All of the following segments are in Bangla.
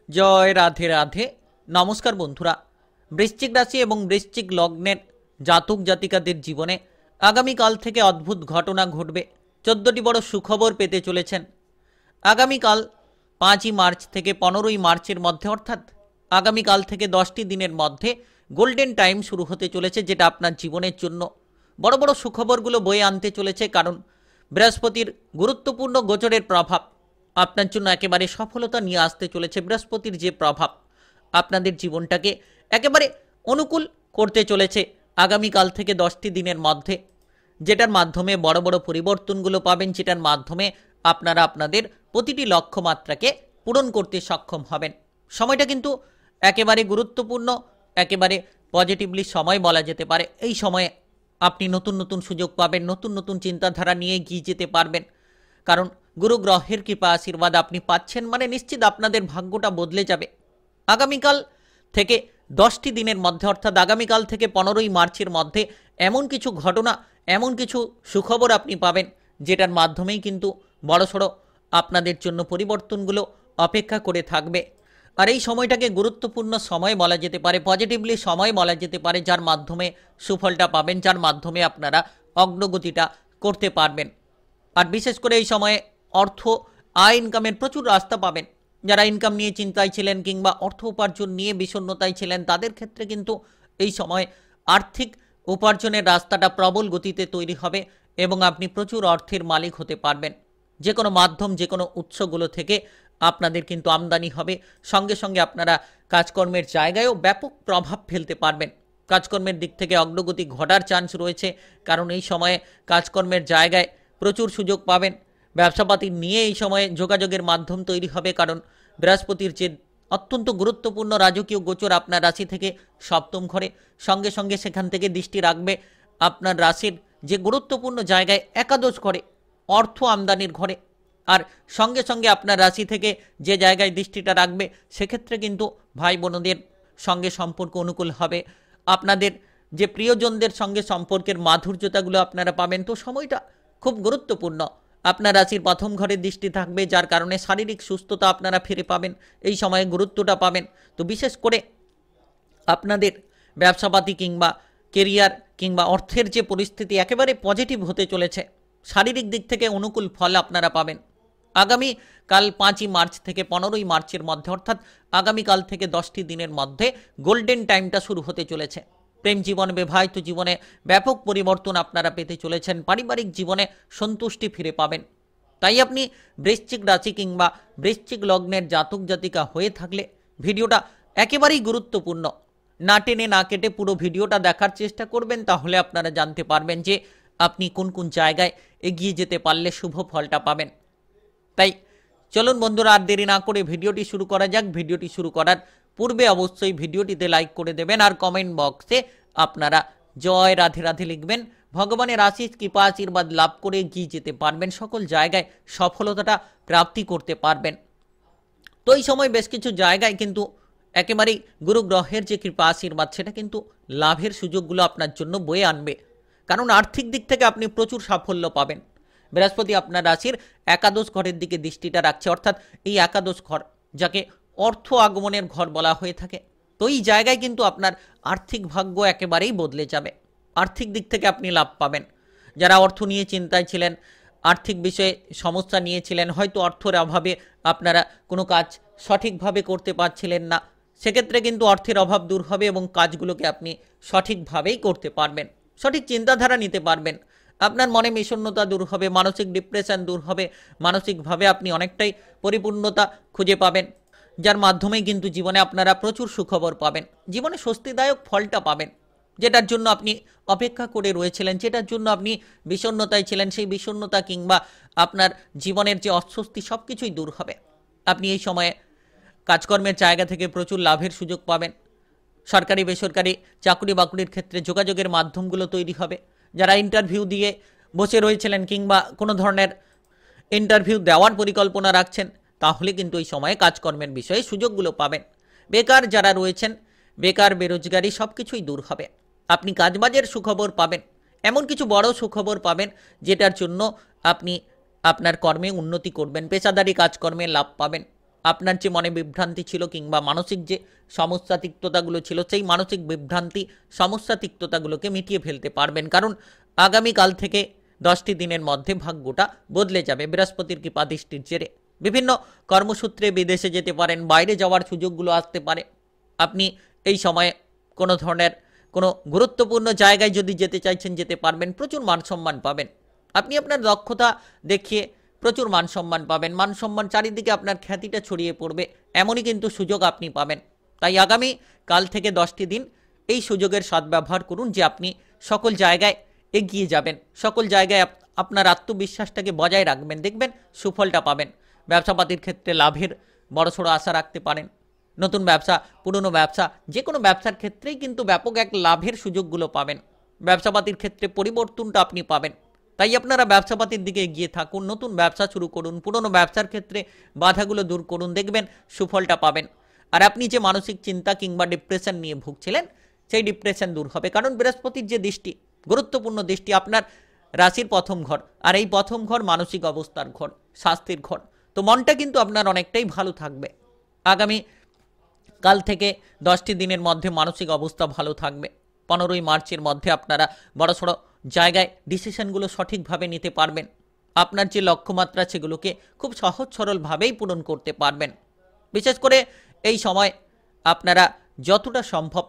জয় রাধে রাধে। নমস্কার বন্ধুরা, বৃশ্চিক রাশি এবং বৃশ্চিক লগ্নের জাতক জাতিকাদের জীবনে আগামীকাল থেকে অদ্ভুত ঘটনা ঘটবে। 14টি বড় সুখবর পেতে চলেছেন। আগামীকাল 5ই মার্চ থেকে 15ই মার্চের মধ্যে, অর্থাৎ আগামীকাল থেকে 10টি দিনের মধ্যে গোল্ডেন টাইম শুরু হতে চলেছে, যেটা আপনার জীবনের জন্য বড় বড় সুখবরগুলো বয়ে আনতে চলেছে। কারণ বৃহস্পতির গুরুত্বপূর্ণ গোচরের প্রভাব আপনার জন্য একেবারে সফলতা নিয়ে আসতে চলেছে। বৃহস্পতির যে প্রভাব আপনাদের জীবনটাকে একেবারে অনুকূল করতে চলেছে আগামীকাল থেকে 10টি দিনের মধ্যে, যেটার মাধ্যমে বড় বড় পরিবর্তনগুলো পাবেন, যেটার মাধ্যমে আপনারা আপনাদের প্রতিটি লক্ষ্যমাত্রাকে পূরণ করতে সক্ষম হবেন। সময়টা কিন্তু একেবারে গুরুত্বপূর্ণ, একেবারে পজিটিভলি সময় বলা যেতে পারে। এই সময়ে আপনি নতুন নতুন সুযোগ পাবেন, নতুন নতুন চিন্তাধারা নিয়ে এগিয়ে যেতে পারবেন। কারণ গুরু গ্রহের কৃপা আশীর্বাদ আপনি পাচ্ছেন, মানে নিশ্চিত আপনাদের ভাগ্যটা বদলে যাবে। আগামীকাল থেকে 10টি দিনের মধ্যে, অর্থাৎ আগামীকাল থেকে 15ই মার্চের মধ্যে এমন কিছু ঘটনা, এমন কিছু সুখবর আপনি পাবেন, যেটার মাধ্যমেই কিন্তু বড়সড় আপনাদের জন্য পরিবর্তনগুলো অপেক্ষা করে থাকবে। আর এই সময়টাকে গুরুত্বপূর্ণ সময় বলা যেতে পারে, পজিটিভলি সময় বলা যেতে পারে, যার মাধ্যমে সুফলটা পাবেন, যার মাধ্যমে আপনারা অগ্রগতিটা করতে পারবেন। আর বিশেষ করে এই সময়ে অর্থ আয় ইনকামের প্রচুর রাস্তা পাবেন। যারা ইনকাম নিয়ে চিন্তায় ছিলেন কিংবা অর্থ উপার্জন নিয়ে বিষণ্ণতায় ছিলেন, তাদের ক্ষেত্রে কিন্তু এই সময় আর্থিক উপার্জনের রাস্তাটা প্রবল গতিতে তৈরি হবে এবং আপনি প্রচুর অর্থের মালিক হতে পারবেন। যে কোনো মাধ্যম, যে কোনো উৎসগুলো থেকে আপনাদের কিন্তু আমদানি হবে। সঙ্গে সঙ্গে আপনারা কাজকর্মের জায়গায়ও ব্যাপক প্রভাব ফেলতে পারবেন। কাজকর্মের দিক থেকে অগ্রগতি ঘটার চান্স রয়েছে, কারণ এই সময়ে কাজকর্মের জায়গায় প্রচুর সুযোগ পাবেন। ব্যবসাপাতি নিয়ে এই সময়ে যোগাযোগের মাধ্যম তৈরি হবে, কারণ বৃহস্পতির যে অত্যন্ত গুরুত্বপূর্ণ রাজকীয় গোচর আপনার রাশি থেকে সপ্তম ঘরে, সঙ্গে সঙ্গে সেখান থেকে দৃষ্টি রাখবে আপনার রাশির যে গুরুত্বপূর্ণ জায়গায় একাদশ ঘরে, অর্থ আমদানির ঘরে। আর সঙ্গে সঙ্গে আপনার রাশি থেকে যে জায়গায় দৃষ্টিটা রাখবে, সেক্ষেত্রে কিন্তু ভাই বোনদের সঙ্গে সম্পর্ক অনুকূল হবে। আপনাদের যে প্রিয়জনদের সঙ্গে সম্পর্কের মাধুর্যতাগুলো আপনারা পাবেন। তো সময়টা খুব গুরুত্বপূর্ণ। আপনার রাশির প্রথম ঘরের দৃষ্টি থাকবে, যার কারণে শারীরিক সুস্থতা আপনারা ফিরে পাবেন, এই সময়ে গুরুত্বটা পাবেন। তো বিশেষ করে আপনাদের ব্যবসাপাতি কিংবা কেরিয়ার কিংবা অর্থের যে পরিস্থিতি একেবারে পজিটিভ হতে চলেছে। শারীরিক দিক থেকে অনুকূল ফল আপনারা পাবেন। আগামী কাল 5ই মার্চ থেকে 15ই মার্চের মধ্যে, অর্থাৎ আগামীকাল থেকে 10টি দিনের মধ্যে গোল্ডেন টাইমটা শুরু হতে চলেছে। প্রেম জীবন, বিবাহিত জীবনে ব্যাপক পরিবর্তন আপনারা পেতে চলেছেন। পারিবারিক জীবনে সন্তুষ্টি ফিরে পাবেন। তাই আপনি বৃশ্চিক রাশি কিংবা বৃশ্চিক লগ্নের জাতক জাতিকা হয়ে থাকলে ভিডিওটা একেবারেই গুরুত্বপূর্ণ। না টেনে না কেটে পুরো ভিডিওটা দেখার চেষ্টা করবেন, তাহলে আপনারা জানতে পারবেন যে আপনি কোন কোন জায়গায় এগিয়ে যেতে পারলে শুভ ফলটা পাবেন। তাই চলুন বন্ধুরা, আর দেরি না করে ভিডিওটি শুরু করা যাক। ভিডিওটি শুরু করার পূর্বে অবশ্যই ভিডিওটিতে লাইক করে দেবেন আর কমেন্ট বক্সে আপনারা জয় রাধে রাধে লিখবেন। ভগবানের আশীষ কৃপা আশীর্বাদ লাভ করে এগিয়ে যেতে পারবেন, সকল জায়গায় সফলতাটা প্রাপ্তি করতে পারবেন। তো এই সময় বেশ কিছু জায়গায় কিন্তু একেবারেই গুরু গ্রহের যে কৃপা আশীর্বাদ, সেটা কিন্তু লাভের সুযোগগুলো আপনার জন্য বয়ে আনবে। কারণ আর্থিক দিক থেকে আপনি প্রচুর সাফল্য পাবেন। বৃহস্পতি আপনার রাশির একাদশ ঘরের দিকে দৃষ্টিটা রাখছে, অর্থাৎ এই একাদশ ঘর যাকে অর্থ আগমনের ঘর বলা হয়ে থাকে। তো এই জায়গায় কিন্তু আপনার আর্থিক ভাগ্য একেবারেই বদলে যাবে। আর্থিক দিক থেকে আপনি লাভ পাবেন। যারা অর্থ নিয়ে চিন্তায় ছিলেন, আর্থিক বিষয়ে সমস্যা নিয়েছিলেন, হয়তো অর্থের অভাবে আপনারা কোনো কাজ সঠিকভাবে করতে পারছিলেন না, সেক্ষেত্রে কিন্তু অর্থের অভাব দূর হবে এবং কাজগুলোকে আপনি সঠিকভাবেই করতে পারবেন, সঠিক চিন্তাধারা নিতে পারবেন। আপনার মনে বিষণ্ণতা দূর হবে, মানসিক ডিপ্রেশন দূর হবে, মানসিকভাবে আপনি অনেকটাই পরিপূর্ণতা খুঁজে পাবেন, যার মাধ্যমেই কিন্তু জীবনে আপনারা প্রচুর সুখবর পাবেন। জীবনে স্বস্তিদায়ক ফলটা পাবেন, যেটার জন্য আপনি অপেক্ষা করে রয়েছিলেন, যেটার জন্য আপনি বিষণ্ণতায় ছিলেন, সেই বিষণ্ণতা কিংবা আপনার জীবনের যে অস্বস্তি সব কিছুই দূর হবে। আপনি এই সময়ে কাজকর্মের জায়গা থেকে প্রচুর লাভের সুযোগ পাবেন। সরকারি বেসরকারি চাকরি বাকরির ক্ষেত্রে যোগাযোগের মাধ্যমগুলো তৈরি হবে। যারা ইন্টারভিউ দিয়ে বসে রয়েছিলেন কিংবা কোনো ধরনের ইন্টারভিউ দেওয়ার পরিকল্পনা রাখছেন, তাহলে কিন্তু এই সময়ে কাজকর্মের বিষয়ে সুযোগগুলো পাবেন। বেকার যারা রয়েছেন, বেকার বেরোজগারি সব কিছুই দূর হবে। আপনি কাজবাজের সুখবর পাবেন, এমন কিছু বড় সুখবর পাবেন যেটার জন্য আপনি আপনার কর্মে উন্নতি করবেন, পেশাদারি কাজকর্মে লাভ পাবেন। আপনার যে মনে বিভ্রান্তি ছিল কিংবা মানসিক যে সমস্যা তিক্ততাগুলো ছিল, সেই মানসিক বিভ্রান্তি সমস্যা তিক্ততাগুলোকে মিটিয়ে ফেলতে পারবেন। কারণ আগামীকাল থেকে 10টি দিনের মধ্যে ভাগ্যটা বদলে যাবে বৃহস্পতির কৃপা দৃষ্টির জেরে। বিভিন্ন কর্মসূত্রে বিদেশে যেতে পারেন, বাইরে যাওয়ার সুযোগগুলো আসতে পারে। আপনি এই সময়ে কোনো ধরনের কোনো গুরুত্বপূর্ণ জায়গায় যদি যেতে চাইছেন যেতে পারবেন, প্রচুর মান সম্মান পাবেন। আপনি আপনার দক্ষতা দেখিয়ে প্রচুর মান সম্মান পাবেন, মান সম্মান চারিদিকে আপনার খ্যাতিটা ছড়িয়ে পড়বে, এমনই কিন্তু সুযোগ আপনি পাবেন। তাই আগামী কাল থেকে 10টি দিন এই সুযোগের সদ্ব্যবহার করুন যে আপনি সকল জায়গায় এগিয়ে যাবেন, সকল জায়গায় আপনার আত্মবিশ্বাসটাকে বজায় রাখবেন, দেখবেন সুফলটা পাবেন। ব্যবসাপাতির ক্ষেত্রে লাভের বড়সড় আশা রাখতে পারেন। নতুন ব্যবসা, পুরনো ব্যবসা, যে কোনো ব্যবসার ক্ষেত্রেই কিন্তু ব্যাপক এক লাভের সুযোগগুলো পাবেন। ব্যবসাপাতির ক্ষেত্রে পরিবর্তনটা আপনি পাবেন। তাই আপনারা ব্যবসাপাতির দিকে এগিয়ে থাকুন, নতুন ব্যবসা শুরু করুন, পুরনো ব্যবসার ক্ষেত্রে বাধাগুলো দূর করুন, দেখবেন সুফলটা পাবেন। আর আপনি যে মানসিক চিন্তা কিংবা ডিপ্রেশন নিয়ে ভুগছিলেন, সেই ডিপ্রেশন দূর হবে। কারণ বৃহস্পতির যে দৃষ্টি, গুরুত্বপূর্ণ দৃষ্টি আপনার রাশির প্রথম ঘর, আর এই প্রথম ঘর মানসিক অবস্থার ঘর, স্বাস্থ্যের ঘর। তো মনটা কিন্তু আপনার অনেকটাই ভালো থাকবে। আগামী কাল থেকে 10টি দিনের মধ্যে মানসিক অবস্থা ভালো থাকবে। 15ই মার্চের মধ্যে আপনারা বড়সড় জায়গায় ডিসিশনগুলো সঠিকভাবে নিতে পারবেন। আপনার যে লক্ষ্যমাত্রা সেগুলোকে খুব সহজ সরলভাবেই পূরণ করতে পারবেন। বিশেষ করে এই সময় আপনারা যতটা সম্ভব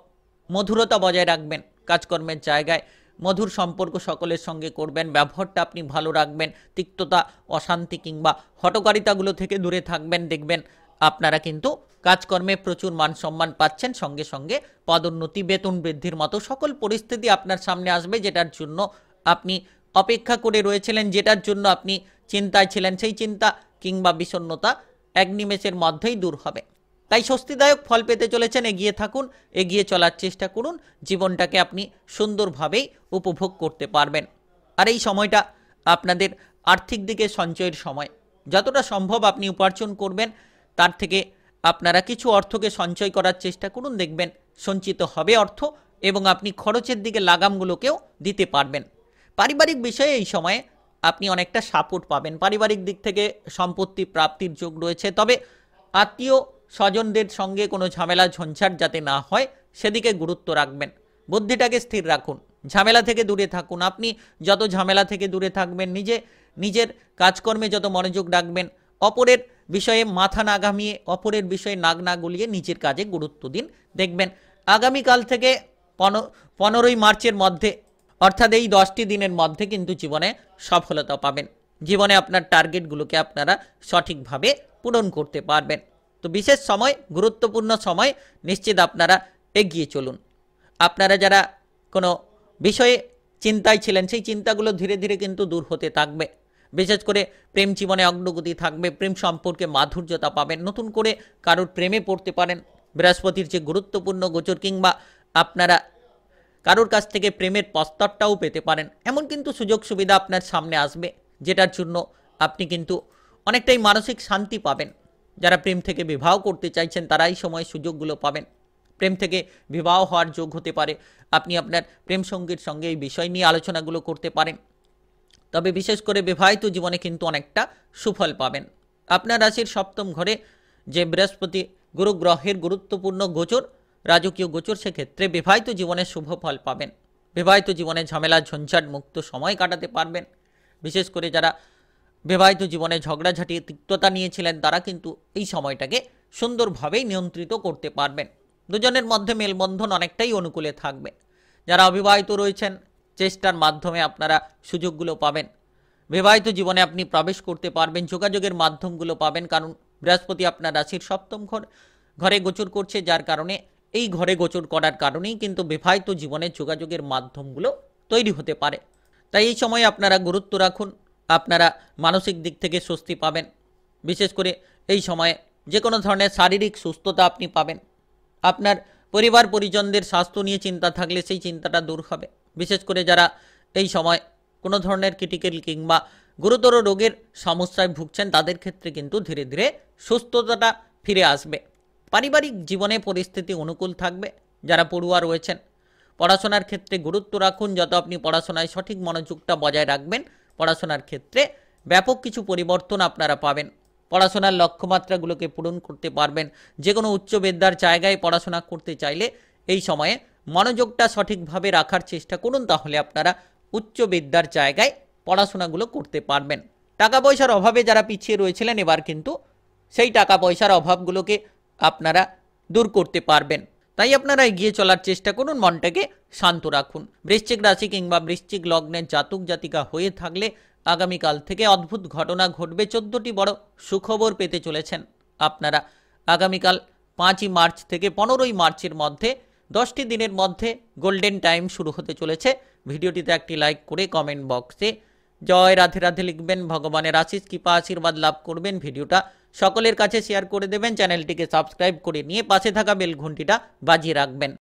মধুরতা বজায় রাখবেন, কাজকর্মের জায়গায় মধুর সম্পর্ক সকলের সঙ্গে করবেন, ব্যবহারটা আপনি ভালো রাখবেন, তিক্ততা, অশান্তি কিংবা হটকারিতাগুলো থেকে দূরে থাকবেন। দেখবেন আপনারা কিন্তু কাজকর্মে প্রচুর মান সম্মান পাচ্ছেন, সঙ্গে সঙ্গে পদোন্নতি, বেতন বৃদ্ধির মতো সকল পরিস্থিতি আপনার সামনে আসবে, যেটার জন্য আপনি অপেক্ষা করে রয়েছিলেন, যেটার জন্য আপনি চিন্তায় ছিলেন, সেই চিন্তা কিংবা বিষণ্ণতা এক নিমেষের মধ্যেই দূর হবে। তাই স্বস্তিদায়ক ফল পেতে চলেছেন, এগিয়ে থাকুন, এগিয়ে চলার চেষ্টা করুন, জীবনটাকে আপনি সুন্দরভাবেই উপভোগ করতে পারবেন। আর এই সময়টা আপনাদের আর্থিক দিকে সঞ্চয়ের সময়। যতটা সম্ভব আপনি উপার্জন করবেন, তার থেকে আপনারা কিছু অর্থকে সঞ্চয় করার চেষ্টা করুন, দেখবেন সঞ্চিত হবে অর্থ এবং আপনি খরচের দিকে লাগামগুলোকেও দিতে পারবেন। পারিবারিক বিষয়ে এই সময়ে আপনি অনেকটা সাপোর্ট পাবেন, পারিবারিক দিক থেকে সম্পত্তি প্রাপ্তির যোগ রয়েছে। তবে আত্মীয় স্বজনদের সঙ্গে কোনো ঝামেলা ঝঞ্ঝাট যাতে না হয় সেদিকে গুরুত্ব রাখবেন, বুদ্ধিটাকে স্থির রাখুন, ঝামেলা থেকে দূরে থাকুন। আপনি যত ঝামেলা থেকে দূরে থাকবেন, নিজের কাজকর্মে যত মনোযোগ রাখবেন, অপরের বিষয়ে মাথা না ঘামিয়ে, অপরের বিষয়ে নাক না গলিয়ে নিজের কাজে গুরুত্ব দিন। দেখবেন আগামীকাল থেকে 15ই মার্চের মধ্যে, অর্থাৎ এই 10টি দিনের মধ্যে কিন্তু জীবনে সফলতা পাবেন। জীবনে আপনার টার্গেটগুলোকে আপনারা সঠিকভাবে পূরণ করতে পারবেন। তো বিশেষ সময়, গুরুত্বপূর্ণ সময়, নিশ্চিত আপনারা এগিয়ে চলুন। আপনারা যারা কোনো বিষয়ে চিন্তায় ছিলেন, সেই চিন্তাগুলো ধীরে ধীরে কিন্তু দূর হতে থাকবে। বিশেষ করে প্রেম জীবনে অগ্রগতি থাকবে, প্রেম সম্পর্কে মাধুর্যতা পাবেন, নতুন করে কারোর প্রেমে পড়তে পারেন। বৃহস্পতির যে গুরুত্বপূর্ণ গোচর, কিংবা আপনারা কারোর কাছ থেকে প্রেমের প্রস্তাবটাও পেতে পারেন। এমন কিন্তু সুযোগ সুবিধা আপনার সামনে আসবে, যেটার জন্য আপনি কিন্তু অনেকটাই মানসিক শান্তি পাবেন। যারা প্রেম থেকে বিবাহ করতে চাইছেন তারা এই সময় সুযোগগুলো পাবেন। প্রেম থেকে বিবাহ হওয়ার যোগ হতে পারে। আপনি আপনার প্রেম সঙ্গীর সঙ্গে এই বিষয় নিয়ে আলোচনাগুলো করতে পারেন। তবে বিশেষ করে বিবাহিত জীবনে কিন্তু অনেকটা সুফল পাবেন। আপনার রাশির সপ্তম ঘরে যে বৃহস্পতি গুরু গ্রহের গুরুত্বপূর্ণ গোচর, রাজকীয় গোচর, সেক্ষেত্রে বিবাহিত জীবনে শুভ ফল পাবেন। বিবাহিত জীবনে ঝামেলা ঝঞ্ঝাট মুক্ত সময় কাটাতে পারবেন। বিশেষ করে যারা বিবাহিত জীবনে ঝগড়াঝাটি, তিক্ততা নিয়েছিলেন, তারা কিন্তু এই সময়টাকে সুন্দরভাবেই নিয়ন্ত্রিত করতে পারবেন। দুজনের মধ্যে মেলবন্ধন অনেকটাই অনুকূলে থাকবে। যারা অবিবাহিত রয়েছেন, চেষ্টার মাধ্যমে আপনারা সুযোগগুলো পাবেন। বিবাহিত জীবনে আপনি প্রবেশ করতে পারবেন, যোগাযোগের মাধ্যমগুলো পাবেন। কারণ বৃহস্পতি আপনার রাশির সপ্তম ঘরে গোচর করছে, যার কারণে এই ঘরে গোচর করার কারণেই কিন্তু বিবাহিত জীবনে যোগাযোগের মাধ্যমগুলো তৈরি হতে পারে। তাই এই সময় আপনারা গুরুত্ব রাখুন, আপনারা মানসিক দিক থেকে স্বস্তি পাবেন। বিশেষ করে এই সময়ে যে কোনো ধরনের শারীরিক সুস্থতা আপনি পাবেন। আপনার পরিবার পরিজনদের স্বাস্থ্য নিয়ে চিন্তা থাকলে সেই চিন্তাটা দূর হবে। বিশেষ করে যারা এই সময় কোনো ধরনের ক্রিটিক্যাল কিংবা গুরুতর রোগের সমস্যায় ভুগছেন, তাদের ক্ষেত্রে কিন্তু ধীরে ধীরে সুস্থতাটা ফিরে আসবে। পারিবারিক জীবনে পরিস্থিতি অনুকূল থাকবে। যারা পড়ুয়া রয়েছেন, পড়াশোনার ক্ষেত্রে গুরুত্ব রাখুন। যত আপনি পড়াশোনায় সঠিক মনোযোগটা বজায় রাখবেন, পড়াশোনার ক্ষেত্রে ব্যাপক কিছু পরিবর্তন আপনারা পাবেন। পড়াশোনার লক্ষ্যমাত্রাগুলোকে পূরণ করতে পারবেন। যে কোনো উচ্চ বিদ্যার জায়গায় পড়াশোনা করতে চাইলে এই সময়ে মনোযোগটা সঠিকভাবে রাখার চেষ্টা করুন, তাহলে আপনারা উচ্চ বিদ্যার জায়গায় পড়াশোনাগুলো করতে পারবেন। টাকা পয়সার অভাবে যারা পিছিয়ে রয়েছিলেন, এবার কিন্তু সেই টাকা পয়সার অভাবগুলোকে আপনারা দূর করতে পারবেন। তাই আপনারা এগিয়ে চলার চেষ্টা করুন, মনটাকে শান্ত রাখুন। বৃশ্চিক রাশি কিংবা বৃশ্চিক লগ্নের জাতক জাতিকা হয়ে থাকলে আগামীকাল থেকে অদ্ভুত ঘটনা ঘটবে। 14টি বড় সুখবর পেতে চলেছেন আপনারা। আগামীকাল 5ই মার্চ থেকে 15ই মার্চের মধ্যে 10টি দিনের মধ্যে গোল্ডেন টাইম শুরু হতে চলেছে। ভিডিওটিতে একটি লাইক করে কমেন্ট বক্সে জয় রাধে রাধে লিখবেন, ভগবানের আশিস কৃপা আশীর্বাদ লাভ করবেন। ভিডিওটা সকলের কাছে শেয়ার করে দেবেন, চ্যানেলটিকে সাবস্ক্রাইব করে নিয়ে পাশে থাকা বেল ঘন্টিটা বাজিয়ে রাখবেন।